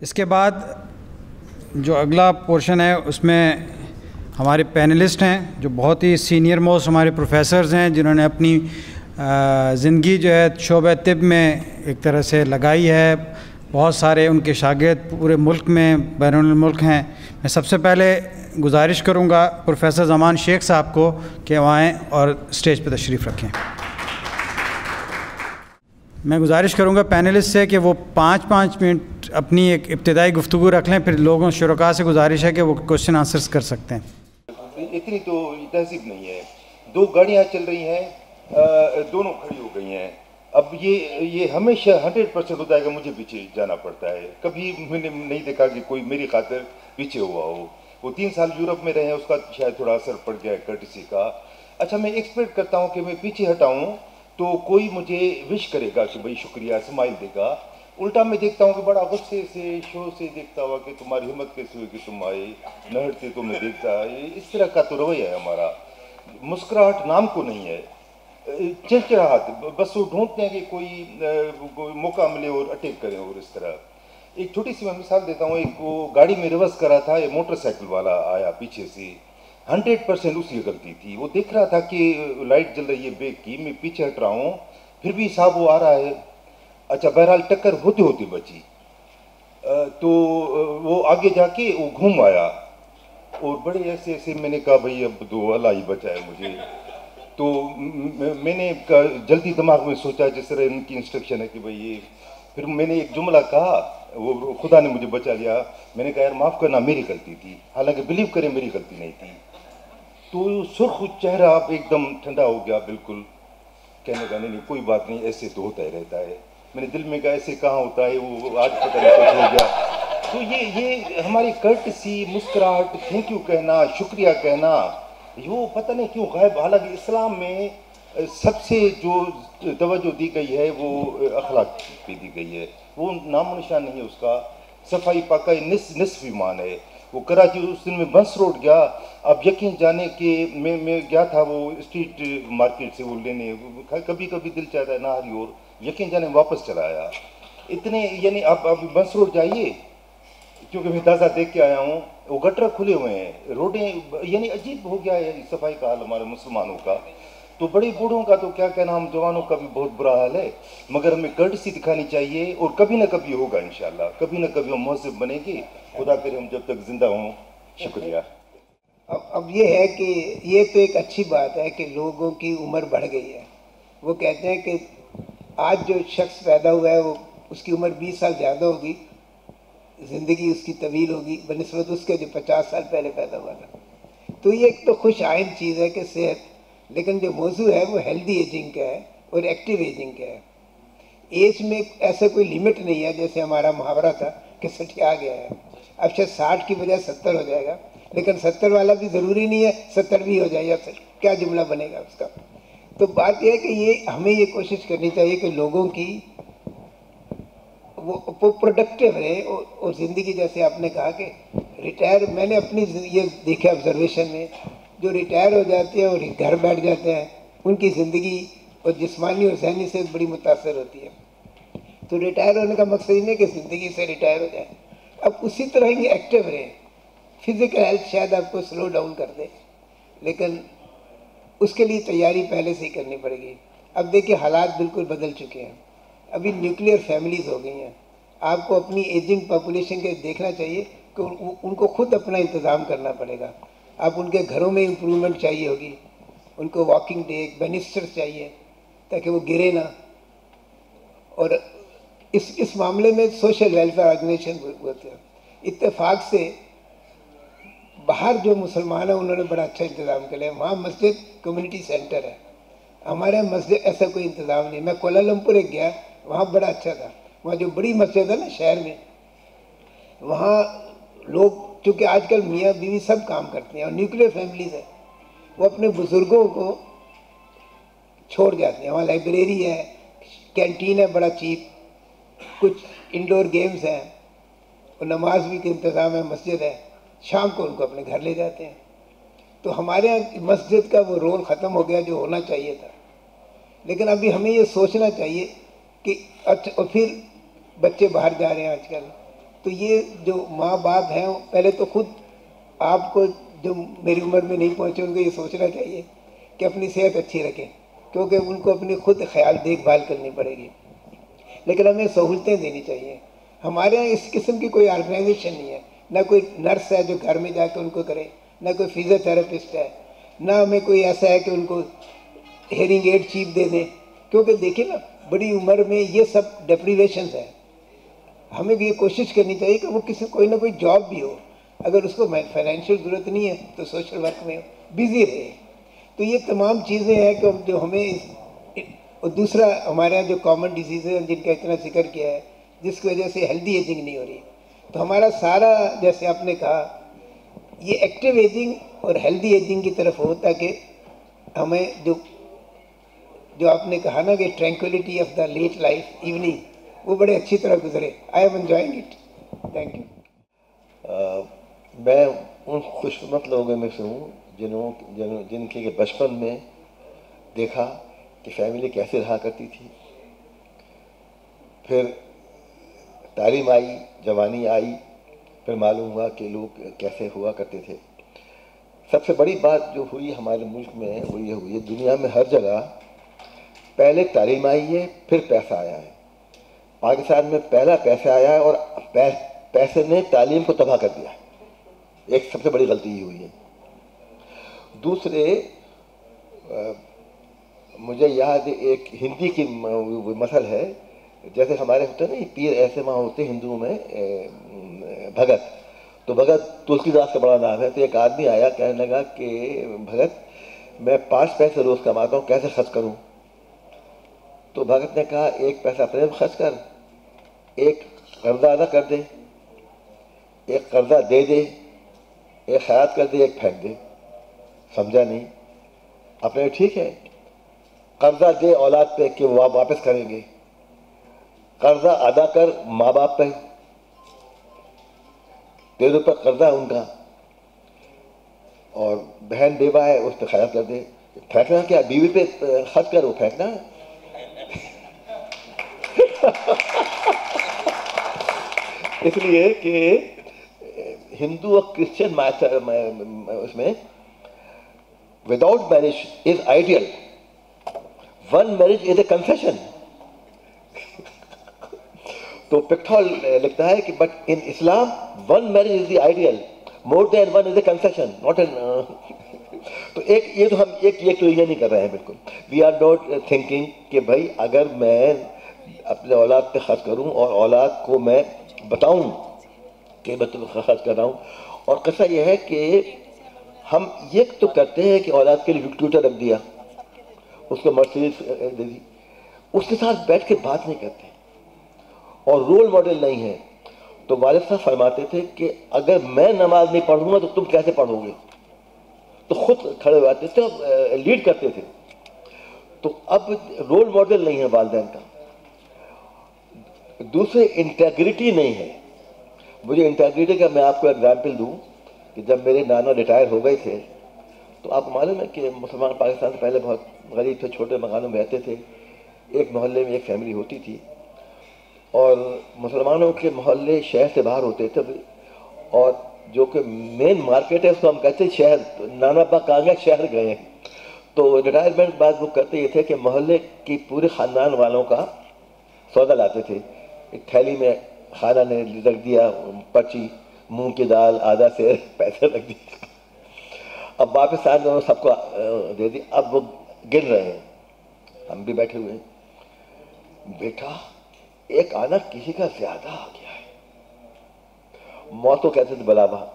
اس کے بعد جو اگلا پورشن ہے اس میں ہمارے پینلسٹ ہیں جو بہت ہی سینئر موسٹ ہمارے پروفیسرز ہیں جنہوں نے اپنی زندگی جو ہے شعبہ طب میں ایک طرح سے لگائی ہے. بہت سارے ان کے شاگرد پورے ملک میں بیرون الملک ہیں. میں سب سے پہلے گزارش کروں گا پروفیسر زمان شیخ صاحب کو کہ وہ آئیں اور اسٹیج پہ تشریف رکھیں. میں گزارش کروں گا پینلسٹ سے کہ وہ 5 منٹ اپنی ایک ابتدائی گفتگو رکھ لیں, پھر لوگوں شرکاء سے گزارش ہے کہ وہ کوشچن آنسرز کر سکتے ہیں. اتنی تو تہذیب نہیں ہے. 2 گاڑیاں چل رہی ہیں, دونوں کھڑی ہو گئی ہیں. اب یہ ہمیشہ 100% ہوتا ہے کہ مجھے پیچھے جانا پڑتا ہے. کبھی میں نے نہیں دیکھا کہ کوئی میری خاطر پیچھے ہوا ہو. وہ 3 سال یورپ میں رہے ہیں, اس کا شاید تھوڑا اثر پڑ گیا ہے کرٹسی کا. اچھا, میں ایکسپیکٹ کرتا ہوں کہ میں پیچھے ہٹاؤں تو کوئی مجھے وش کرے گا کہ بھائی شکریہ, اسمائل دے گا. الٹا میں دیکھتا ہوں کہ بڑا غصے سے شو سے دیکھتا ہوا کہ تمہاری ہمت کیسے ہوئی کہ تم آئے, نہ ہٹتے تو میں دیکھتا. اس طرح کا تو رویہ ہے ہمارا. مسکراہٹ نام کو نہیں ہے, چڑچڑاہٹ. بس وہ ڈھونڈتے ہیں کہ کوئی موقع ملے اور اٹیک کریں. اور اس طرح ایک چھوٹی سی میں مثال دیتا ہوں. ایک وہ گاڑی میں ریورس کر رہا تھا, یہ موٹر سائیکل والا آیا پیچھے سے. 100% اس کی غلطی تھی. وہ دیکھ رہا تھا کہ لائٹ جل رہی ہے بریک کی, میں پیچھے ہٹ رہا ہوں, پھر بھی صاحب وہ آ رہا ہے. اچھا, بہرحال ٹکر ہوتے ہوتے بچی. تو وہ آگے جا کے وہ گھوم آیا اور بڑے ایسے میں نے کہا بھائی اب تو اللہ ہی بچائے مجھے. تو میں نے جلدی دماغ میں سوچا جس طرح ان کی انسٹرکشن ہے کہ بھائی یہ. پھر میں نے ایک جملہ کہا, وہ خدا نے مجھے بچا لیا. میں نے کہا یار معاف کرنا, میری غلطی تھی. حالانکہ بلیو کریں میری غلطی نہیں تھی. تو سرخ چہرہ اب ایک دم ٹھنڈا ہو گیا بالکل. کہنے کا نہیں کوئی بات نہیں, ایسے تو ہوتا ہی رہتا ہے. میں نے دل میں کہا ایسے کہاں ہوتا ہے, وہ آج پتہ نہیں کچھ ہو گیا. تو یہ ہماری کرٹسی, مسکراہٹ, تھینک یو کہنا, شکریہ کہنا, وہ پتہ نہیں کیوں غائب. حالانکہ اسلام میں سب سے جو توجہ دی گئی ہے وہ اخلاق پہ دی گئی ہے. وہ نام و نشان نہیں ہے اس کا. صفائی پاکائی نصف ایمان ہے. وہ کراچی اس دن میں بنس روڈ گیا. اب یقین جانے کہ میں گیا تھا وہ اسٹریٹ مارکیٹ سے وہ لینے, کبھی کبھی دل چاہتا ہے نہاری, اور یقین جانے واپس چلا آیا. اتنے یعنی آپ بنس روڈ جائیے, کیونکہ میں تازہ دیکھ کے آیا ہوں, وہ گٹر کھلے ہوئے ہیں, روڈیں, یعنی عجیب ہو گیا ہے صفائی کا حال ہمارے مسلمانوں کا. تو بڑے بوڑھوں کا تو کیا کہنا, ہم جوانوں کا بھی بہت برا حال ہے. مگر ہمیں کرٹسی دکھانی چاہیے, اور کبھی نہ کبھی ہوگا انشاءاللہ. کبھی نہ کبھی ہم مہذب بنیں گے. خدا کرے ہم جب تک زندہ ہوں. شکریہ. اب یہ ہے کہ یہ تو ایک اچھی بات ہے کہ لوگوں کی عمر بڑھ گئی ہے. وہ کہتے ہیں کہ آج جو شخص پیدا ہوا ہے وہ اس کی عمر 20 سال زیادہ ہوگی, زندگی اس کی طویل ہوگی بنسبت اس کے جو 50 سال پہلے پیدا ہوا تھا. تو یہ ایک تو خوش آئند چیز ہے کہ صحت, لیکن جو موضوع ہے وہ ہیلدی ایجنگ کا ہے اور ایکٹیو ایجنگ کا ہے. ایج میں ایسا کوئی لیمٹ نہیں ہے, جیسے ہمارا محاورہ تھا کہ 60 آ گیا ہے. اب شاید 60 کی بجائے 70 ہو جائے گا, لیکن 70 والا بھی ضروری نہیں ہے 70 بھی ہو جائے گا. کیا جملہ بنے گا اس کا. تو بات یہ ہے کہ ہمیں یہ کوشش کرنی چاہیے کہ لوگوں کی وہ پروڈکٹیو رہے. اور زندگی, جیسے آپ نے کہا کہ ریٹائر, میں نے اپنی یہ دیکھا آبزرویشن میں, جو ریٹائر ہو جاتے ہیں اور گھر بیٹھ جاتے ہیں ان کی زندگی اور جسمانی اور ذہنی سے بڑی متاثر ہوتی ہے. تو ریٹائر ہونے کا مقصد یہ نہیں کہ زندگی سے ریٹائر ہو جائے. اب اسی طرح یہ ایکٹیو رہے. فزیکل ہیلتھ شاید آپ کو سلو ڈاؤن کر دے, لیکن اس کے لیے تیاری پہلے سے ہی کرنی پڑے گی. اب دیکھیے حالات بالکل بدل چکے ہیں. ابھی نیوکلیئر فیملیز ہو گئی ہیں. آپ کو اپنی ایجنگ پاپولیشن کے دیکھنا چاہیے کہ ان کو خود اپنا انتظام کرنا پڑے گا. آپ ان کے گھروں میں امپرومنٹ چاہیے ہوگی, ان کو واکنگ ڈیک, بینسٹر چاہیے تاکہ وہ گرے نہ. اور اس معاملے میں سوشل ویلفیئر آرگنائزیشن ہوتے ہیں. اتفاق سے باہر جو مسلمان ہیں انہوں نے بڑا اچھا انتظام کر لیا. وہاں مسجد کمیونٹی سینٹر ہے, ہمارے یہاں مسجد ایسا کوئی انتظام نہیں. میں کوالالمپور ایک گیا, وہاں بڑا اچھا تھا. وہاں جو بڑی مسجد ہے نا شہر میں, وہاں لوگ چونکہ آج کل میاں بیوی سب کام کرتے ہیں اور نیوکلیئر فیملیز ہیں, وہ اپنے بزرگوں کو چھوڑ جاتے ہیں. وہاں لائبریری ہے, کینٹین ہے بڑا چیپ, کچھ انڈور گیمز ہیں, اور نماز بھی کا انتظام ہے, مسجد ہے. شام کو ان کو اپنے گھر لے جاتے ہیں. تو ہمارے یہاں مسجد کا وہ رول ختم ہو گیا جو ہونا چاہیے تھا. لیکن ابھی ہمیں یہ سوچنا چاہیے کہ اچھا, اور پھر بچے باہر جا رہے ہیں آج کل, تو یہ جو ماں باپ ہیں پہلے تو خود آپ کو جو میری عمر میں نہیں پہنچے ان کو یہ سوچنا چاہیے کہ اپنی صحت اچھی رکھیں، کیونکہ ان کو اپنی خود خیال دیکھ بھال کرنی پڑے گی. لیکن ہمیں سہولتیں دینی چاہیے. ہمارے یہاں اس قسم کی کوئی آرگنائزیشن نہیں ہے، نہ کوئی نرس ہے جو گھر میں جا کے ان کو کرے، نہ کوئی فزیو تھراپسٹ ہے، نہ ہمیں کوئی ایسا ہے کہ ان کو ہیئرنگ ایڈ چیپ دے دیں. کیونکہ دیکھیں نا بڑی عمر میں یہ سب ڈپریویشنز ہیں. ہمیں بھی یہ کوشش کرنی چاہیے کہ وہ کسی کوئی نہ کوئی جاب بھی ہو، اگر اس کو فائنینشیل ضرورت نہیں ہے تو سوشل ورک میں بزی رہے. تو یہ تمام چیزیں ہیں کہ جو ہمیں اور دوسرا ہمارے یہاں جو کامن ڈیزیز ہیں جن کا اتنا ذکر کیا ہے جس کی وجہ سے ہیلدی ایجنگ نہیں ہو رہی، تو ہمارا سارا جیسے آپ نے کہا یہ ایکٹیو ایجنگ اور ہیلدی ایجنگ کی طرف ہو، تاکہ ہمیں جو آپ نے کہا نا کہ tranquility of the late life evening وہ بڑے اچھی طرح گزرے. I am enjoying it. Thank you. میں ان خوش قسمت لوگوں میں سے ہوں جن کے بچپن میں دیکھا کہ فیملی کیسے رہا کرتی تھی، پھر تعلیم آئی، جوانی آئی، پھر معلوم ہوا کہ لوگ کیسے ہوا کرتے تھے. سب سے بڑی بات جو ہوئی ہمارے ملک میں وہ یہ ہوئی ہے، دنیا میں ہر جگہ پہلے تعلیم آئی ہے پھر پیسہ آیا ہے. پاکستان میں پہلا پیسہ آیا ہے اور پیسے نے تعلیم کو تباہ کر دیا. ایک سب سے بڑی غلطی یہ ہوئی ہے. دوسرے مجھے یاد ایک ہندی کی مثل ہے، جیسے ہمارے ہوتے ہیں نا پیر ایسے ماں ہوتے ہندوؤں میں بھگت، تو بھگت تلسی داس کا بڑا نام ہے. تو ایک آدمی آیا کہنے لگا کہ بھگت میں 5 پیسے روز کماتا ہوں، کیسے خرچ کروں؟ تو بھگت نے کہا 1 پیسہ اپنے میں خرچ کر، 1 قرضہ ادا کر دے، 1 قرضہ دے دے، 1 خیرات کر دے، 1 پھینک دے. سمجھا نہیں؟ اپنے ٹھیک ہے، قرضہ دے اولاد پہ کہ وہ واپس کریں گے، قرضہ ادا کر ماں باپ پہ، تیرے اوپر قرضہ ان کا، اور بہن بیوہ ہے اس پہ خیرات کر دے. پھینکنا کیا؟ بیوی پہ خرچ کر، وہ پھینکنا ہے. اس لیے کہ ہندو اور کرسچن اس میں without marriage is ideal, one marriage is a concession. تو پکٹھول لکھتا ہے کہ but in Islam one marriage is the ideal, more than one is a concession, not an. تو یہ تو ہم تو یہ نہیں کر رہے ہیں بالکل. وی آر ناٹ تھنکنگ کہ بھائی اگر میں اپنے اولاد پہ خرچ کروں اور اولاد کو میں بتاؤں کہ میں تمہیں خرچ کر رہا ہوں. اور قصہ یہ ہے کہ ہم یہ تو کرتے ہیں کہ اولاد کے لیے ٹیوٹر رکھ دیا، اس کو مرسیڈیز دے دی، اس کے ساتھ بیٹھ کے بات نہیں کرتے اور رول ماڈل نہیں ہے. تو والد صاحب فرماتے تھے کہ اگر میں نماز نہیں پڑھوں گا تو تم کیسے پڑھو گے؟ تو خود کھڑے ہو جاتے تھے اور لیڈ کرتے تھے. تو اب رول ماڈل نہیں ہے والدین کا. دوسرے انٹیگریٹی نہیں ہے. مجھے انٹیگریٹی کا میں آپ کو ایگزامپل دوں کہ جب میرے نانا ریٹائر ہو گئے تھے تو آپ کو معلوم ہے کہ مسلمان پاکستان سے پہلے بہت غریب تھے، چھوٹے مکانوں میں رہتے تھے. ایک محلے میں ایک فیملی ہوتی تھی اور مسلمانوں کے محلے شہر سے باہر ہوتے تھے، اور جو کہ مین مارکیٹ ہے اس کو ہم کہتے ہیں شہر. نانا پاک کہاں گئے؟ شہر گئے ہیں. تو ریٹائرمنٹ بعد وہ کرتے یہ تھے کہ محلے کی پورے خاندان والوں کا سودا لاتے تھے. ایک تھیلی میں خالہ نے رکھ دیا پرچی، مونگ کی دال، آدھا سیر، پیسے رکھ دیے. اب واپس آئے انہوں نے سب کو دے دی. اب وہ گر رہے ہیں، ہم بھی بیٹھے ہوئے ہیں. بیٹا ایک آنا کسی کا زیادہ آ گیا ہے. موت کو کہتے تھے بلاوا.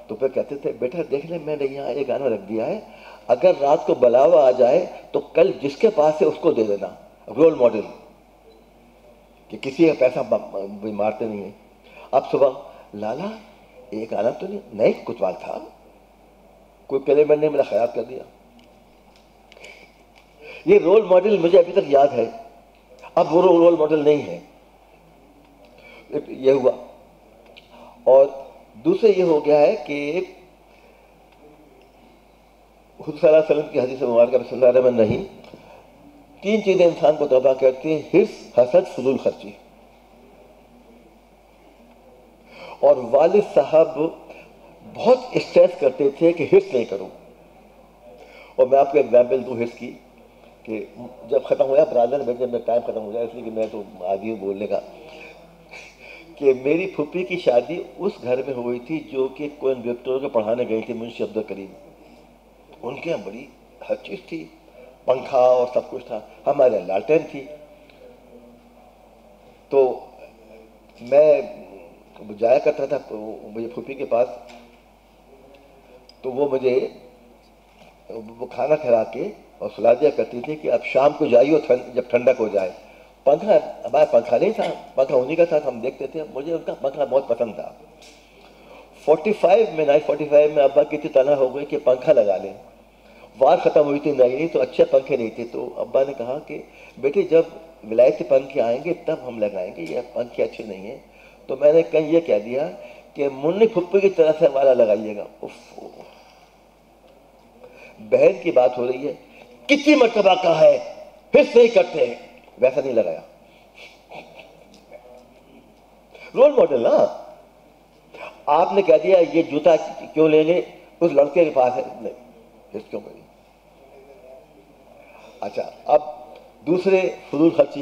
تو پھر کہتے تھے بیٹا دیکھ لیں میں نے یہاں ایک آنا رکھ دیا ہے، اگر رات کو بلاوا آ جائے تو کل جس کے پاس ہے اس کو دے دینا. رول ماڈل کہ کسی کا پیسہ بھی مارتے نہیں ہیں. اب صبح لالا ایک آنا تو نہیں کچوال تھا، کوئی پیمنٹ نے میرا خیال کر دیا. یہ رول ماڈل مجھے ابھی تک یاد ہے. اب وہ رول ماڈل نہیں ہے. یہ ہوا. اور دوسرے یہ ہو گیا ہے کہ حضور صلی اللہ علیہ وسلم کی حدیث مبارکہ صلی اللہ علیہ وسلم نہیں، 3 چیزیں انسان کو تباہ کرتی ہیں: حرص، حسد، فضول خرچی. اور والد صاحب بہت اسٹریس کرتے تھے کہ حرص نہیں کروں. اور میں آپ کو ایگزامپل دوں حرص کی کہ جب ختم ہوا برادر میں جب میں ٹائم ختم ہو جائے اس لیے کہ میں تو عادی ہوں بولنے کا, کہ میری پھوپھی کی شادی اس گھر میں ہوئی تھی جو کہ کوئنبٹور کو پڑھانے گئی تھی منشی عبدالکریم. ان کے یہاں بڑی ہر چیز تھی, پنکھا اور سب کچھ تھا, ہمارے یہاں لالٹین تھی. تو میں جایا کرتا تھا مجھے پھوپھی کے پاس, تو وہ مجھے وہ کھانا کھلا کے اور سلا دیا کرتی تھی کہ اب شام کو جائیے جب ٹھنڈک ہو جائے. پنکھا ہمارا پنکھا نہیں تھا, پنکھا انہیں کا تھا, ہم دیکھتے تھے. مجھے ان کا پنکھا بہت پسند تھا. 45 میں ابا کی اتنی تنہا ہو گئی کہ پنکھا لگا لیں. وار ختم ہوئی تھی نہیں تو اچھے پنکھے نہیں تھے, تو ابا نے کہا کہ بیٹے جب ولایتی پنکھے آئیں گے تب ہم لگائیں گے, یہ پنکھے اچھے نہیں ہیں. تو میں نے کہیں یہ کہہ دیا کہ منی پھپھی کی طرح سے والا لگائیے گا. بہن کی بات ہو رہی ہے, کتنی مرتبہ کہا ہے حرص نہیں کرتے ہیں, ویسا نہیں لگایا. رول ماڈل نا. آپ نے کہہ دیا یہ جوتا کیوں لیں گے, اس لڑکے کے پاس ہے, نہیں حرص کیوں کری. اچھا اب دوسرے فضول خرچی.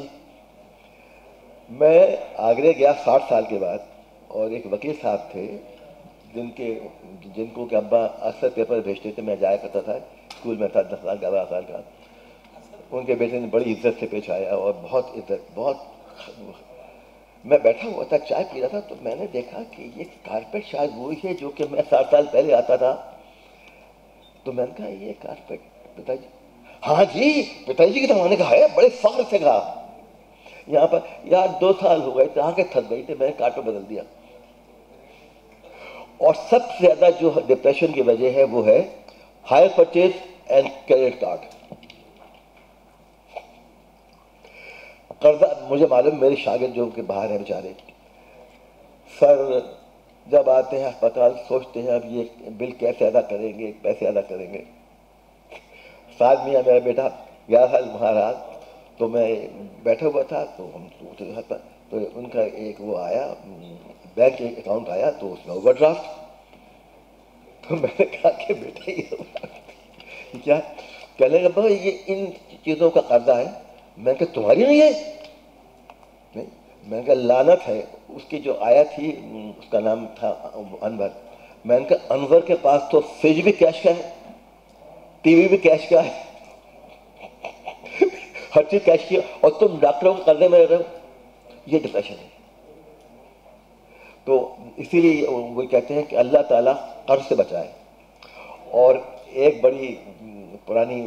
میں آگرے گیا 60 سال کے بعد, اور ایک وکیل صاحب تھے جن کو کہ ابا اکثر پیپر بھیجتے تھے, میں جایا کرتا تھا, اسکول میں تھا 10 سال 11 سال کا. ان کے بیٹے نے بڑی عزت سے پیش آیا اور بہت عزت میں بیٹھا ہوا تھا چائے پی رہا تھا, تو میں نے دیکھا کہ یہ کارپیٹ شاید وہی ہے جو کہ میں 60 سال پہلے آتا تھا. تو میں نے کہا یہ کارپیٹ پتا جی, ہاں جی پتا جی کے زمانے کا ہے, بڑے فخر سے کہا. یہاں پر یار 2 سال ہو گئے تھے, آ کے تھک گئی تھے, میں نے کارپیٹ بدل دیا. اور سب سے زیادہ جو ڈپریشن کی وجہ ہے وہ ہے hire purchase and credit card. قرضہ مجھے معلوم, میرے شاگرد جو کہ باہر ہیں بیچارے, سر جب آتے ہیں اسپتال سوچتے ہیں اب یہ بل کیسے ادا کریں گے, پیسے ادا کریں گے. ساتھ میں میرا بیٹا 11 سال وہاں رہا, تو میں بیٹھا ہوا تھا, تو ہم تو ان کا ایک وہ آیا بینک اکاؤنٹ آیا, تو اس میں اوور ڈرافٹ. تو میں نے کہا کہ بیٹا یہ کیا, کہنے لگا یہ ان چیزوں کا قرضہ ہے. میں نے کہا تمہاری نہیں ہے, نہیں. میں نے کہا لعنت ہے. اس کی جو آیا تھی اس کا نام تھا انور. میں نے کہا انور کے پاس تو فریج بھی کیش کا ہے, ٹی وی بھی کیش کا ہے, ہر چیز کیش کی, اور تم ڈاکٹروں کے قرضے میں رہ رہے ہو. یہ ڈپریشن ہے. تو اسی لیے وہ کہتے ہیں کہ اللہ تعالیٰ قرض سے بچائے. اور ایک بڑی پرانی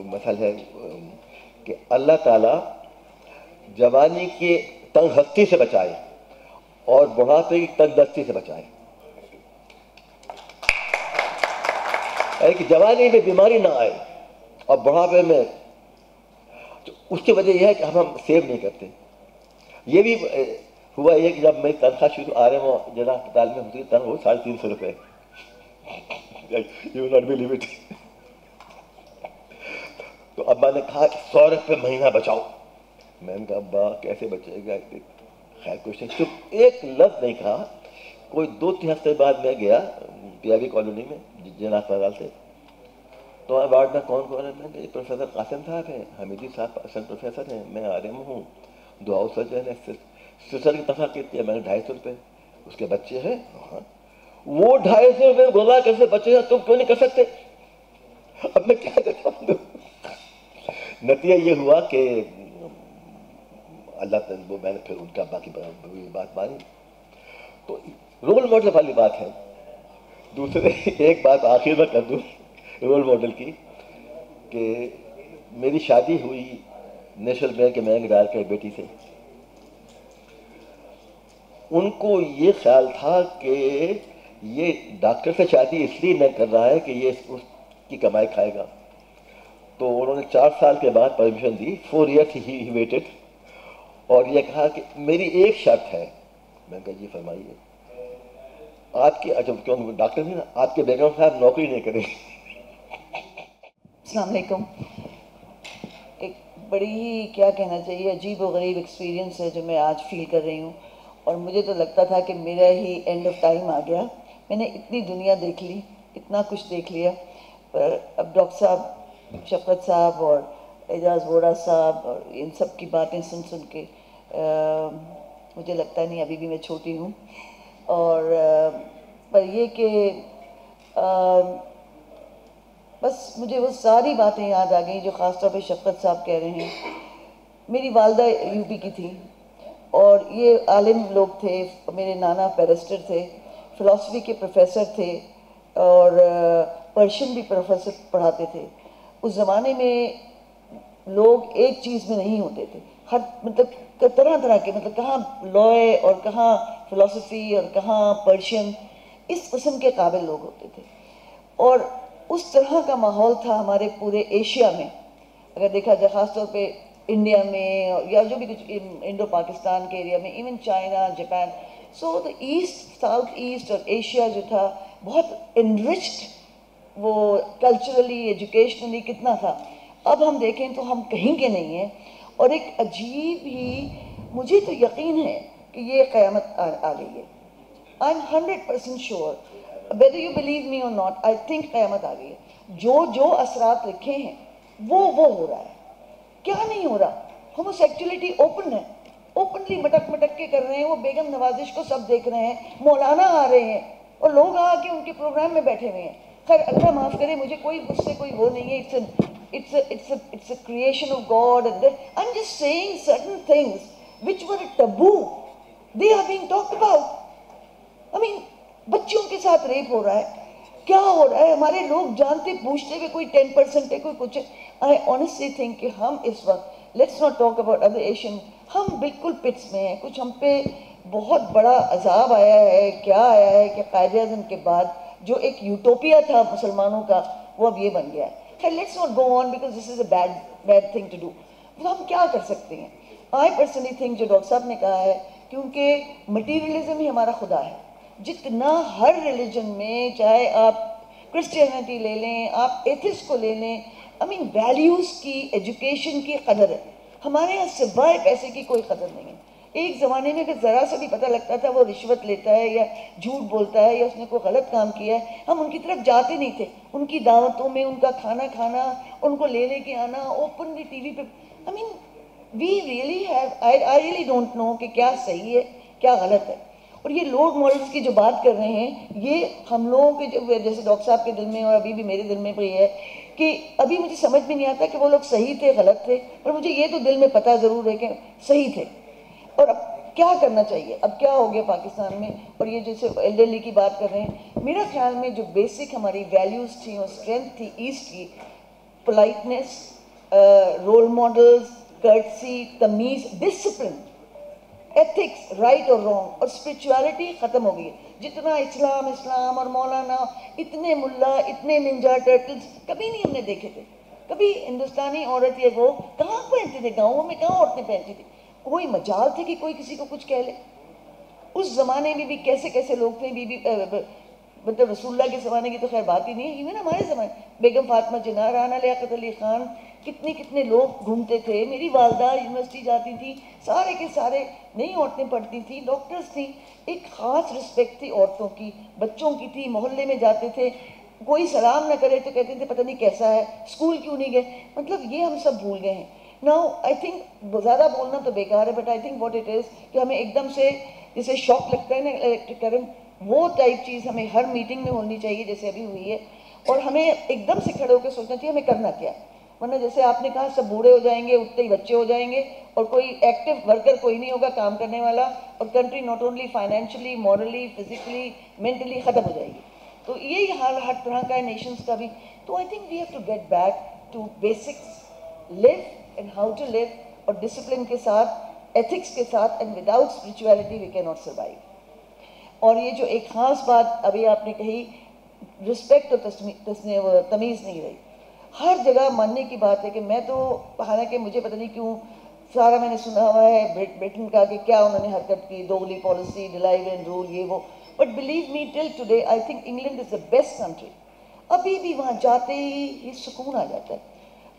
مثل ہے کہ اللہ تعالیٰ جوانی کے تنگ ہستی سے بچائے اور بڑھاپے کی تنگ دستی سے بچائے. کہ جوانی میں بیماری نہ آئے اور بڑھاپے میں, اس کی وجہ یہ ہے کہ ہم سیو نہیں کرتے. یہ بھی ہوا یہ کہ جب میں تنخواہ شروع آ رہے ہوں جنرل ہسپتال میں ہوتی تنخواہ 350 روپے. You not believe it. تو ابا نے کہا 100 روپے مہینہ بچاؤ. میں نے کہا ابا کیسے بچے گا, خیر کچھ نہیں. صرف ایک لفظ نہیں کہا. کوئی 2-3 ہفتے بعد میں گیا پی آئی کالونی میں جنرل ہسپتال سے, تو وارڈ میں کون ہے. میں نے کہا پروفیسر قاسم صاحب ہیں, حمیدی صاحب اسسٹنٹ پروفیسر ہیں, میں RM ہوں, 2 ہاؤس سرجن ہیں. سسر کی تنخواہ کتنی ہے؟ میں نے 250 روپے. اس کے بچے ہیں, ہاں. وہ 250 روپے گزار کیسے بچے گا, تم کیوں نہیں کر سکتے؟ اب میں کیا کرتا ہوں. نتیجہ یہ ہوا کہ اللہ تعالیٰ وہ میں نے پھر ان کا باقی بات مانی. تو رول ماڈل والی بات ہے. دوسرے ایک بات آخر میں کر دوں رول ماڈل کی, کہ میری شادی ہوئی نیشنل بینک کے مینیجر ڈائریکٹر کی بیٹی سے. ان کو یہ خیال تھا کہ یہ ڈاکٹر سے شادی اس لیے نہیں کر رہا ہے کہ یہ اس کی کمائی کھائے گا. تو انہوں نے 4 سال کے بعد پرمیشن دی. 4 ایئرس ہی ویٹڈ, اور یہ کہا کہ میری ایک شرط ہے. میں نے کہا جی فرمائیے. آپ کی کیوں ڈاکٹر نہیں نا, آپ کے بیگم صاحب نوکری نہیں کریں. السلام علیکم. ایک بڑی ہی کیا کہنا چاہیے عجیب و غریب ایکسپیرینس ہے جو میں آج فیل کر رہی ہوں, اور مجھے تو لگتا تھا کہ میرا ہی اینڈ آف ٹائم آ گیا. میں نے اتنی دنیا دیکھ لی, اتنا کچھ دیکھ لیا, پر اب ڈاکٹر صاحب شفقت صاحب اور اعجاز ووہرا صاحب اور ان سب کی باتیں سن سن کے مجھے لگتا نہیں ابھی بھی میں چھوٹی ہوں. اور پر یہ کہ بس مجھے وہ ساری باتیں یاد آ گئیں جو خاص طور پہ شفقت صاحب کہہ رہے ہیں. میری والدہ یو پی کی تھی اور یہ عالم لوگ تھے. میرے نانا بیرسٹر تھے, فلاسفی کے پروفیسر تھے اور پرشین بھی پروفیسر پڑھاتے تھے. اس زمانے میں لوگ ایک چیز میں نہیں ہوتے تھے, ہر مطلب طرح طرح کے, مطلب کہاں لا اور کہاں فلاسفی اور کہاں پرشین, اس قسم کے قابل لوگ ہوتے تھے. اور اس طرح کا ماحول تھا ہمارے پورے ایشیا میں. اگر دیکھا جائے خاص طور پہ انڈیا میں یا جو بھی کچھ انڈو پاکستان کے ایریا میں, ایون چائنا, جاپان, سو دا ایسٹ, ساؤتھ ایسٹ اور ایشیا جو تھا بہت انرچڈ, وہ کلچرلی ایجوکیشنلی کتنا تھا. اب ہم دیکھیں تو ہم کہیں کے نہیں ہیں. اور ایک عجیب ہی, مجھے تو یقین ہے کہ یہ قیامت آ گئی ہے. I am 100% sure, whether you believe me or not, I think قیامت آ گئی ہے. جو اثرات لکھے ہیں وہ ہو رہا ہے. کیا نہیں ہو رہا؟ ہومو سیکچولیٹی اوپن ہے, اوپنلی مٹک کے کر رہے ہیں. وہ بیگم نوازش کو سب دیکھ رہے ہیں, مولانا آ رہے ہیں اور لوگ آ کے ان کے پروگرام میں بیٹھے ہوئے ہیں. خیر اللہ معاف کرے, مجھے کوئی مجھ سے کوئی وہ نہیں ہے. It's a creation of God, and I'm just saying certain things which were a taboo, they are being talked about. I mean, بچوں کے ساتھ ریپ ہو رہا ہے, کیا ہو رہا ہے, ہمارے لوگ جانتے پوچھتے ہوئے کوئی 10% ہے, کوئی کچھ ہے. I honestly think کہ ہم اس وقت, let's not talk about other Asian, ہم بالکل پٹس میں ہیں. کچھ ہم پہ بہت بڑا عذاب آیا ہے. کیا آیا ہے کہ قائد اعظم کے بعد جو ایک یوٹوپیا تھا مسلمانوں کا, وہ اب یہ بن گیا ہے. خیر let's not go on because this is a bad thing to do. ہم کیا کر سکتے ہیں؟ I personally think جو ڈاکٹر صاحب نے کہا ہے, کیونکہ مٹیریلزم ہی ہمارا خدا ہے. جتنا ہر ریلیجن میں, چاہے آپ کرسچینٹی لے لیں, آپ ایتھسٹ کو لے لیں, ویلیوز کی, ایجوکیشن کی قدر ہے. ہمارے یہاں سوائے پیسے کی کوئی قدر نہیں ہے. ایک زمانے میں اگر ذرا سا بھی پتہ لگتا تھا وہ رشوت لیتا ہے یا جھوٹ بولتا ہے یا اس نے کوئی غلط کام کیا ہے, ہم ان کی طرف جاتے نہیں تھے. ان کی دعوتوں میں ان کا کھانا کھانا, ان کو لے کے آنا اوپنلی ٹی وی پہ. we really have, I really don't know کہ کیا صحیح ہے کیا غلط ہے. اور یہ رول ماڈلز کی جو بات کر رہے ہیں, یہ ہم لوگوں کے جو, جیسے ڈاکٹر صاحب کے دل میں اور ابھی بھی میرے دل میں بھی ہے کہ ابھی مجھے سمجھ میں نہیں آتا کہ وہ لوگ صحیح تھے غلط تھے, پر مجھے یہ تو دل میں پتہ ضرور ہے کہ صحیح تھے. اور اب کیا کرنا چاہیے, اب کیا ہو گیا پاکستان میں. اور یہ جیسے ایلڈرلی کی بات کر رہے ہیں, میرا خیال میں جو بیسک ہماری ویلیوز تھیں اور اسٹرینتھ تھی ایسٹ کی, پولائٹنس, رول ماڈلز, کرٹسی, تمیز, ڈسپلن, ایتھکس, رائٹ اور رانگ, اور اسپرچویلٹی ختم ہو گئی ہے. جتنا اسلام اور مولانا, اتنے ملا, اتنے ننجا ٹرٹلز کبھی نہیں ہم نے دیکھے تھے. کبھی ہندوستانی عورت یہ وہ کہاں پہنتے تھے, گاؤں میں کہاں عورتیں پہنتی تھیں. کوئی مجال تھے کہ کوئی کسی کو کچھ کہہ لے. اس زمانے میں بھی کیسے کیسے لوگ تھے, مطلب رسول اللہ کے زمانے کی تو خیر بات ہی نہیں ہے, ایون ہمارے زمانے بیگم فاطمہ جناح, رانا لیاقت علی خان, کتنے لوگ گھومتے تھے. میری والدہ یونیورسٹی جاتی تھی, سارے کے سارے نئی عورتیں پڑھتی تھیں, ڈاکٹرز تھیں. ایک خاص رسپیکٹ تھی عورتوں کی, بچوں کی تھی. محلے میں جاتے تھے, کوئی سلام نہ کرے تو کہتے تھے پتہ نہیں کیسا ہے, اسکول کیوں نہیں گئے. مطلب یہ ہم سب بھول گئے ہیں. ناؤ آئی تھنک زیادہ بولنا تو بیکار ہے, but I think what it is کہ ہمیں ایک دم سے جیسے شوق لگتا ہے نا الیکٹرک کرنٹ, وہ ٹائپ چیز ہمیں ہر میٹنگ میں ہونی چاہیے جیسے ابھی ہوئی ہے. اور ہمیں ایک دم سے کھڑے ہو کے سوچنا چاہیے ہمیں کرنا کیا ہے. ورنہ جیسے آپ نے کہا سب بوڑھے ہو جائیں گے, اٹھتے ہی بچے ہو جائیں گے, اور کوئی ایکٹیو ورکر کوئی نہیں ہوگا کام کرنے والا, اور country not only financially, morally, physically, mentally ختم ہو جائے گی. تو یہی حال ہر طرح کا ہے نیشنز کا بھی. تو I think we have to get back to basics, live and how to live, اور ڈسپلن کے ساتھ, ایتھکس کے ساتھ, اینڈ وداؤٹ اسپرچویلٹی وی کی ناٹ سروائیو. اور یہ جو ایک خاص بات ابھی آپ نے کہی, رسپیکٹ اور تمیز نہیں رہی. ہر جگہ ماننے کی بات ہے کہ میں تو, حالانکہ مجھے پتہ نہیں کیوں سارا میں نے سنا ہوا ہے برٹن کا کہ کیا انہوں نے حرکت کی, دوغلی پالیسی, ڈیلائیو اینڈ رول, یہ وہ. But believe me till today I think England is the best country. ابھی بھی وہاں جاتے ہی سکون آ جاتا ہے.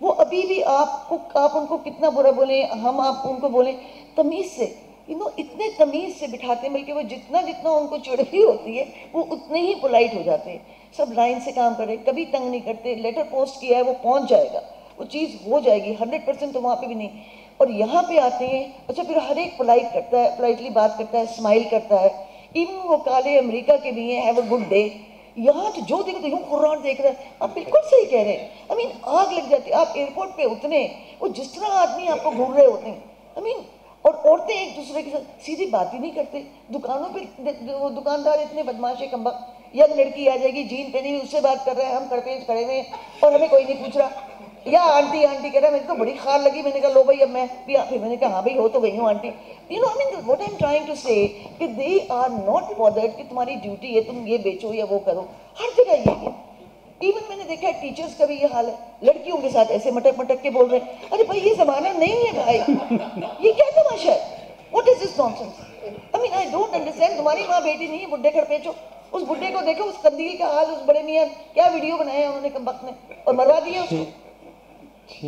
وہ ابھی بھی آپ ان کو کتنا برا بولیں, ہم آپ ان کو بولیں تمیز سے. اتنے تمیز سے بٹھاتے ہیں, بلکہ وہ جتنا ان کو چڑھی ہوتی ہے وہ اتنے ہی پولائٹ ہو جاتے ہیں. سب لائن سے کام کرے, کبھی تنگ نہیں کرتے. لیٹر پوسٹ کیا ہے وہ پہنچ جائے گا, وہ چیز ہو جائے گی 100%. تو وہاں پہ بھی نہیں. اور یہاں پہ آتے ہیں, اچھا پھر ہر ایک پولائٹ کرتا ہے, پولائٹلی بات کرتا ہے, اسمائل کرتا ہے. ایون وہ کالے امریکہ کے بھی ہیں, ہیو اے گڈ ڈے. یہاں تو جو دیکھو تو یوں قرآن دیکھ رہا ہے. آپ بالکل صحیح کہہ رہے ہیں. آگ لگ جاتی ہے. آپ ایئرپورٹ پہ اتنے, وہ جس طرح آدمی آپ کو گھور رہے ہوتے ہیں. اور عورتیں ایک دوسرے کے ساتھ سیدھی بات ہی نہیں کرتے. دکانوں پہ وہ دکاندار اتنے بدماش کمبا, ینگ لڑکی آ جائے گی جین پہنی ہوئی, اس سے بات کر رہے ہیں, ہم کڑپیج کھڑے ہوئے ہیں اور ہمیں کوئی نہیں پوچھ رہا. یا آنٹی کہہ رہا ہے. میرے کو بڑی خار لگی, میں نے کہا لو بھائی اب میں بھی, پھر میں نے کہا ہاں بھائی ہو تو گئی ہوں aunty. what I'm trying to say کہ they are not bothered کہ تمہاری ڈیوٹی ہے تم یہ بیچو یا وہ کرو. ہر جگہ یہ ہے. ایون میں نے دیکھا ہے ٹیچرز کا بھی یہ حال ہے, لڑکیوں کے ساتھ ایسے مٹک کے بول رہے ہیں. ارے بھائی یہ زمانہ نہیں ہے بھائی, یہ کیا تماشا ہے. What is this nonsense? I don't understand. تمہاری ماں بیٹی نہیں ہے, بڈھے گھر پیچو. اس بڈھے کو دیکھو, اس قندیل کا حال, اس بڑے میاں کیا ویڈیو بنایا انہوں نے کمبخت نے, اور مروا دیا اس کو.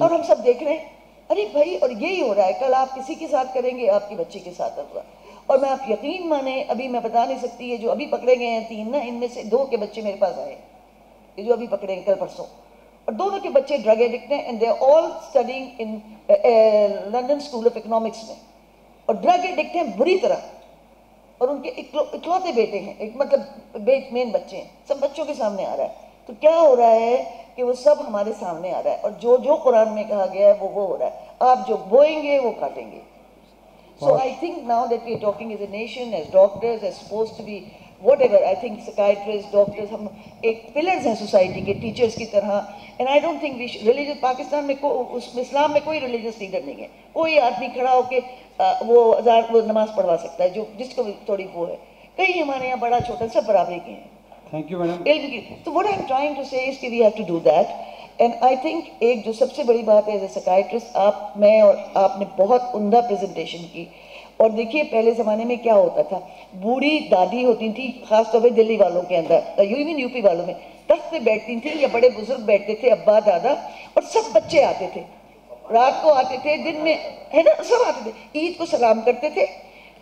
اور ہم سب دیکھ رہے ہیں. ارے بھائی, اور یہی ہو رہا ہے. کل آپ کسی کے ساتھ کریں گے, آپ کی بچی کے ساتھ ہوگا. اور میں آپ یقین مانیں, ابھی میں بتا نہیں سکتی, یہ جو ابھی پکڑے گئے ہیں 3 نا, ان میں سے 2 کے بچے میرے پاس آئے, یہ جو ابھی پکڑے گئے کل پرسوں. اور دونوں کے بچے ڈرگ ایڈکٹ ہیں, and they are all studying in London School of Economics میں. اور ڈرگ ایڈکٹ ہیں بری طرح. اور ان کے اکلوتے بیٹے ہیں, ایک مطلب مین بچے ہیں. سب بچوں کے سامنے آ رہا ہے. تو کیا ہو رہا ہے کہ وہ سب ہمارے سامنے آ رہا ہے. اور جو قرآن میں کہا گیا ہے وہ ہو رہا ہے. آپ جو بوئیں گے وہ کاٹیں گے. So I think now that we are talking as a nation, as doctors, as supposed to be whatever, I think psychiatrists, doctors, ہم ایک پلرز ہیں سوسائٹی کے, ٹیچرز کی طرح. And I don't think we should, religious, Pakistan میں اسلام میں کوئی religious leader نہیں ہے. کوئی آدمی کھڑا ہو کے وہ نماز پڑھوا سکتا ہے جو جس کو تھوڑی وہ ہے. کئی ہمارے یہاں بڑا چھوٹا سب برابر کے ہیں. Thank you madam. علم کی. تو what I'm trying to say is کہ we have to do that. And I think ایک جو سب سے بڑی بات ہے ایز اے سائکائٹرسٹ, میں اور آپ نے بہت عمدہ پریزنٹیشن کی. اور دیکھیے پہلے زمانے میں کیا ہوتا تھا, بوڑھی دادی ہوتی تھی, خاص طور پہ دلی والوں کے اندر, ایون یو پی والوں میں, تخت پہ بیٹھتی تھیں یا بڑے بزرگ بیٹھتے تھے, ابا دادا, اور سب بچے آتے تھے, رات کو آتے تھے, دن میں, ہے نا, سب آتے تھے. عید کو سلام کرتے تھے,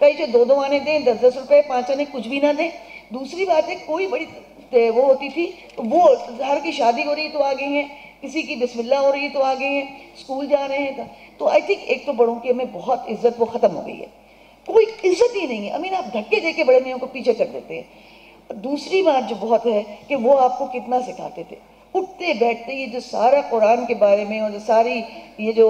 کئی جو 2 آنے دیں, 10 روپے, 5 آنے کچھ بھی نہ دیں. دوسری بات ہے, کوئی بڑی وہ ہوتی تھی, وہ ہر کی شادی ہو رہی تو آ گئی ہیں, کسی کی بسم اللہ ہو رہی ہے تو آ گئی ہیں, اسکول جا رہے ہیں. تو آئی تھنک ایک تو بڑوں کی ہمیں بہت عزت وہ ختم ہو گئی ہے, کوئی عزت ہی نہیں ہے. آپ دھکے دے کے بڑے میوں کو پیچھے کر دیتے ہیں. دوسری بات جو بہت ہے کہ وہ آپ کو کتنا سکھاتے تھے, اٹھتے بیٹھتے, یہ جو سارا قرآن کے بارے میں, اور جو ساری یہ جو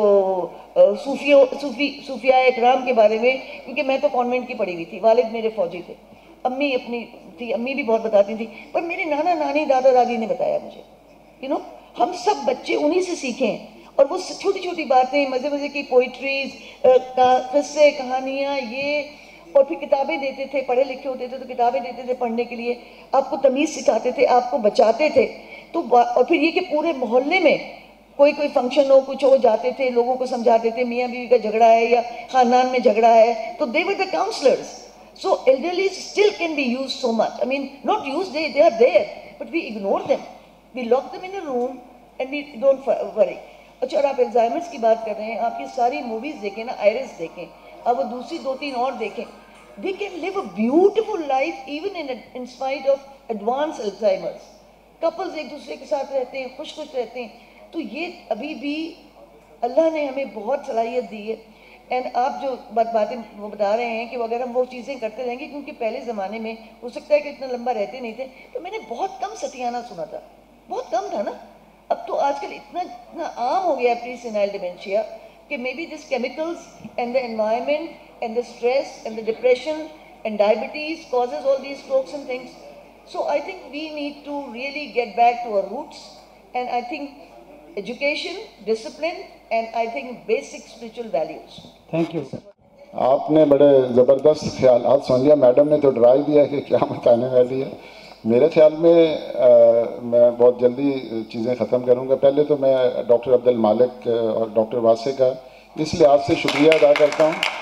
صوفیاء اکرام کے بارے میں, کیونکہ میں تو کانوینٹ کی پڑھی ہوئی تھی, والد میرے فوجی تھے, امی اپنی تھی, امی بھی بہت بتاتی تھی, پر میرے نانا نانی دادا دادی نے بتایا مجھے. ہم سب بچے انہی سے سیکھیں. اور وہ چھوٹی چھوٹی باتیں, مزے کی پوئٹریز, قصے, کہانیاں, یہ, اور پھر کتابیں دیتے تھے, پڑھے لکھے ہوتے تھے تو کتابیں دیتے تھے پڑھنے کے لیے, آپ کو تمیز سکھاتے تھے, آپ کو بچاتے تھے. تو اور پھر یہ کہ پورے محلے میں کوئی فنکشن ہو, کچھ ہو, جاتے تھے, لوگوں کو سمجھاتے تھے, میاں بیوی کا جھگڑا ہے یا خاندان میں جھگڑا ہے, تو they were the counselors. So elderly still can be used so much. Not used, they are there, but we ignore them. We lock them in a room and we don't worry. اچھا, اور آپ Alzheimer's کی بات کر رہے ہیں, آپ یہ ساری موویز دیکھیں نا, آئرس دیکھیں, اب وہ دوسری 2-3 اور دیکھیں, they can live a beautiful life even in spite of advanced Alzheimer's. Couples ایک دوسرے کے ساتھ رہتے ہیں, خوش رہتے ہیں. تو یہ ابھی بھی اللہ نے ہمیں بہت صلاحیت دی ہے. اینڈ آپ جو باتیں وہ بتا رہے ہیں کہ اگر ہم وہ چیزیں کرتے رہیں گے, کیونکہ پہلے زمانے میں ہو سکتا ہے کہ اتنا لمبا رہتے نہیں تھے, تو میں نے بہت کم ستیانہ سنا تھا, بہت کم تھا نا. اب تو آج کل اتنا عام ہو گیا پری سینائل ڈیمنشیا کہ may be this chemicals and the environment and the stress and the depression and diabetes causes all these strokes and things. So I think we need to really get back to our roots, and I think education, discipline, and I think basic spiritual values. Thank you. آپ نے بڑے زبردست خیالات سن لیا. Madam نے تو ڈرا ہی دیا کہ کیا بتانے والی ہے. میرے خیال میں میں بہت جلدی چیزیں ختم کروں گا. پہلے تو میں ڈاکٹر عبد المالک اور ڈاکٹر واسع کا اس لحاظ سے شکریہ ادا کرتا ہوں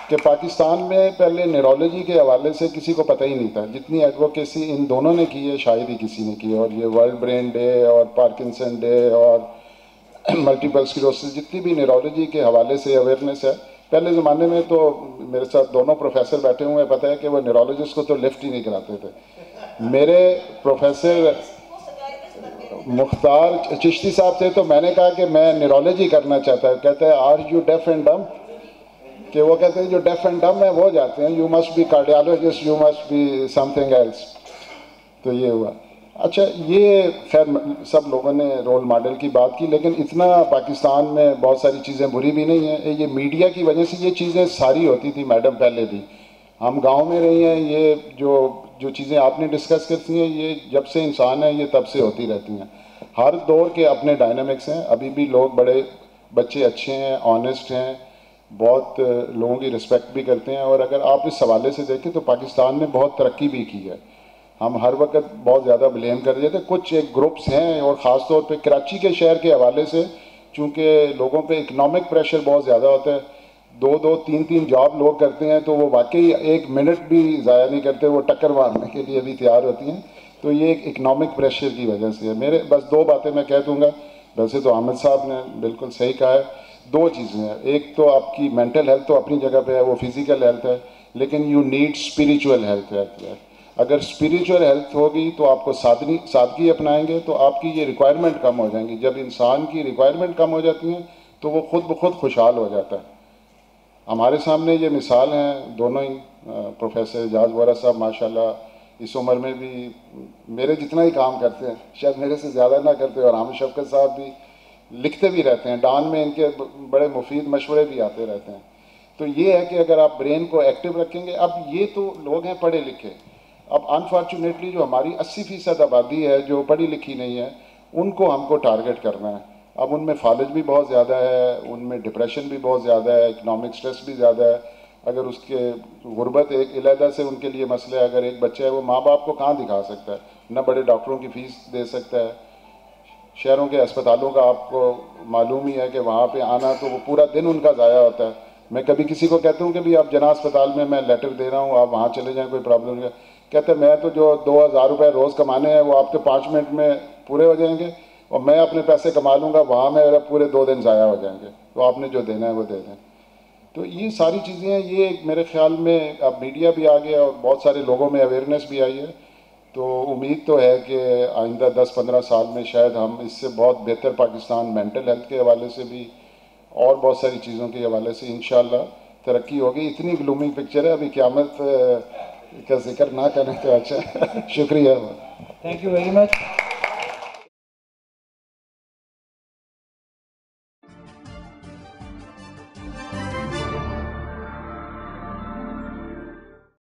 کہ پاکستان میں پہلے نیورولوجی کے حوالے سے کسی کو پتہ ہی نہیں تھا. جتنی ایڈوکیسی ان دونوں نے کی ہے شاید ہی کسی نے کی. اور یہ ورلڈ برین ڈے اور پارکنسن ڈے اور ملٹیپل اسکلیروسس, جتنی بھی نیورولوجی کے حوالے سے اویئرنیس ہے, پہلے زمانے میں تو میرے ساتھ دونوں پروفیسر بیٹھے ہوئے ہیں, پتہ ہے کہ وہ نیورولوجسٹ کو تو لفٹ ہی نہیں کراتے تھے. میرے پروفیسر مختار چشتی صاحب تھے, تو میں نے کہا کہ میں نیورولوجی کرنا چاہتا ہوں. کہتے ہیں آر یو ڈیف اینڈ ڈم, کہ وہ کہتے ہیں جو ڈیف اینڈ ڈم ہے وہ جاتے ہیں, you must be cardiologist, you must be something else. تو یہ ہوا. اچھا, یہ خیر سب لوگوں نے رول ماڈل کی بات کی, لیکن اتنا پاکستان میں بہت ساری چیزیں بری بھی نہیں ہیں. یہ میڈیا کی وجہ سے یہ چیزیں ساری ہوتی تھی میڈم, پہلے بھی ہم گاؤں میں رہی ہیں. یہ جو چیزیں آپ نے ڈسکس کرتی ہیں, یہ جب سے انسان ہے یہ تب سے ہوتی رہتی ہیں. ہر دور کے اپنے ڈائنامکس ہیں. ابھی بھی لوگ بڑے بچے اچھے ہیں, آنیسٹ ہیں, بہت لوگوں کی رسپیکٹ بھی کرتے ہیں. اور اگر آپ اس حوالے سے دیکھیں تو پاکستان نے بہت ترقی بھی کی ہے. ہم ہر وقت بہت زیادہ بلیم کر دیتے. کچھ ایک گروپس ہیں, اور خاص طور پہ کراچی کے شہر کے حوالے سے, چونکہ لوگوں پہ اکنامک پریشر بہت زیادہ ہوتا ہے, 2-2 3-3 جاب لوگ کرتے ہیں, تو وہ واقعی ایک منٹ بھی ضائع نہیں کرتے, وہ ٹکر مارنے کے لیے بھی تیار ہوتی ہیں. تو یہ ایک اکنامک پریشر کی وجہ سے ہے. میرے بس 2 باتیں میں کہہ دوں گا. ویسے تو حامد صاحب نے بالکل صحیح کہا ہے. 2 چیزیں ہیں. ایک تو آپ کی مینٹل ہیلتھ تو اپنی جگہ پہ ہے, وہ فزیکل ہیلتھ ہے, لیکن یو نیڈ اسپریچول ہیلتھ ہے. اگر اسپریچول ہیلتھ ہوگی تو آپ کو سادگی اپنائیں گے, تو آپ کی یہ ریکوائرمنٹ کم ہو جائیں گی. جب انسان کی ریکوائرمنٹ کم ہو جاتی ہیں تو وہ خود بخود خوشحال ہو جاتا ہے. ہمارے سامنے یہ مثال ہیں دونوں ہی. پروفیسر اعجاز وورا صاحب ماشاءاللہ اس عمر میں بھی میرے جتنا ہی کام کرتے ہیں, شاید میرے سے زیادہ نہ کرتے. اور حامد شفقت صاحب بھی لکھتے بھی رہتے ہیں, ڈان میں ان کے بڑے مفید مشورے بھی آتے رہتے ہیں. تو یہ ہے کہ اگر آپ برین کو ایکٹیو رکھیں گے. اب یہ تو لوگ ہیں پڑھے لکھے. اب انفارچونیٹلی جو ہماری 80% آبادی ہے جو پڑھی لکھی نہیں ہے, ان کو ہم کو ٹارگٹ کرنا ہے. اب ان میں فالج بھی بہت زیادہ ہے, ان میں ڈپریشن بھی بہت زیادہ ہے, اکنامک سٹریس بھی زیادہ ہے. اگر اس کے غربت ایک علیحدہ سے ان کے لیے مسئلہ ہے. اگر ایک بچہ ہے وہ ماں باپ کو کہاں دکھا سکتا ہے, نہ بڑے ڈاکٹروں کی فیس دے سکتا ہے. شہروں کے اسپتالوں کا آپ کو معلوم ہی ہے کہ وہاں پہ آنا تو وہ پورا دن ان کا ضائع ہوتا ہے. میں کبھی کسی کو کہتا ہوں کہ بھی آپ جناح اسپتال میں لیٹر دے رہا ہوں, آپ وہاں چلے جائیں, کوئی پرابلم نہیں. کہتے ہیں میں تو جو 2000 روپے روز کمانے ہیں وہ آپ کے 5 منٹ میں پورے ہو جائیں گے, اور میں اپنے پیسے کما لوں گا, وہاں میرا پورے 2 دن ضائع ہو جائیں گے. تو آپ نے جو دینا ہے وہ دے دیں. تو یہ ساری چیزیں ہیں. یہ میرے خیال میں اب میڈیا بھی آ گیا اور بہت سارے لوگوں میں اویئرنیس بھی آئی ہے. تو امید تو ہے کہ آئندہ 10-15 سال میں شاید ہم اس سے بہت بہتر پاکستان مینٹل ہیلتھ کے حوالے سے بھی اور بہت ساری چیزوں کے حوالے سے انشاءاللہ ترقی ہوگی. اتنی گلومی پکچر ہے, ابھی قیامت کا ذکر نہ کریں تو اچھا. شکریہ. Thank you very much.